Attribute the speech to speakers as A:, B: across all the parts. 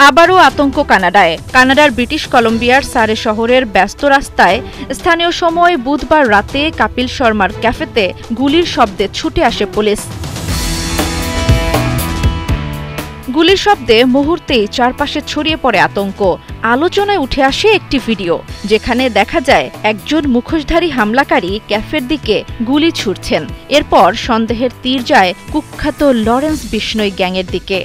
A: আবারও আতঙ্ক কানাডায়। কানাডার ব্রিটিশ কলম্বিয়ার সারে শহরের ব্যস্ত রাস্তায় স্থানীয় সময় বুধবার রাতে কপিল শর্মার ক্যাফেতে গুলির শব্দে ছুটে আসে পুলিশ। গুলির শব্দে মুহূর্তেই চারপাশে ছড়িয়ে পড়ে আতঙ্ক। আলোচনায় উঠে আসে একটি ভিডিও, যেখানে দেখা যায় একজন মুখোশধারী হামলাকারী ক্যাফের দিকে গুলি ছুড়ছেন। এরপর সন্দেহের তীর যায় কুখ্যাত লরেন্স বিশনোই গ্যাংয়ের দিকে।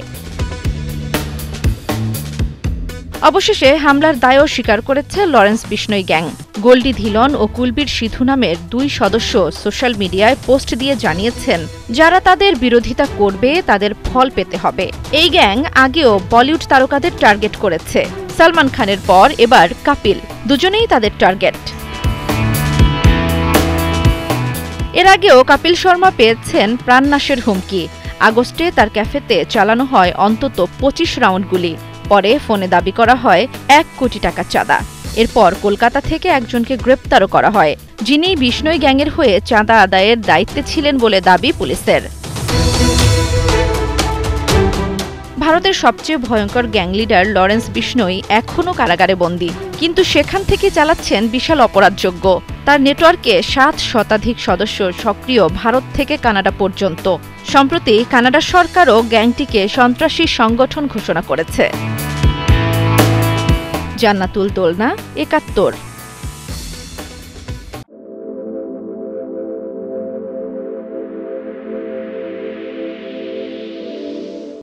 A: অবশেষে হামলার দায়ও স্বীকার করেছে লরেন্স বিশনোই গ্যাং। গোল্ডি ধিলন ও কুলবীর সিধু নামের দুই সদস্য সোশ্যাল মিডিয়ায় পোস্ট দিয়ে জানিয়েছেন, যারা তাদের বিরোধিতা করবে তাদের ফল পেতে হবে। এই গ্যাং আগেও বলিউড তারকাদের টার্গেট করেছে। সালমান খানের পর এবার কপিল, দুজনেই তাদের টার্গেট। এর আগেও কপিল শর্মা পেয়েছেন প্রাণনাশের হুমকি। আগস্টে তার ক্যাফেতে চালানো হয় অন্তত 25 রাউন্ড গুলি। পরে ফোনে দাবি করা হয় 1 কোটি টাকা চাঁদা। এরপর কলকাতা থেকে একজনকে গ্রেপ্তারও করা হয়, যিনি বিশনোই গ্যাংয়ের হয়ে চাঁদা আদায়ের দায়িত্বে ছিলেন বলে দাবি পুলিশের। ভারতের সবচেয়ে ভয়ঙ্কর গ্যাং লিডার লরেন্স বিশনোই এখনও কারাগারে বন্দী, কিন্তু সেখান থেকে চালাচ্ছেন বিশাল অপরাধযজ্ঞ। তার নেটওয়ার্কে 7 শতাধিক সদস্য সক্রিয় ভারত থেকে কানাডা পর্যন্ত। সম্প্রতি কানাডা সরকারও গ্যাংটিকে সন্ত্রাসী সংগঠন ঘোষণা করেছে। জান্নাতুল দোলনা, ৭১।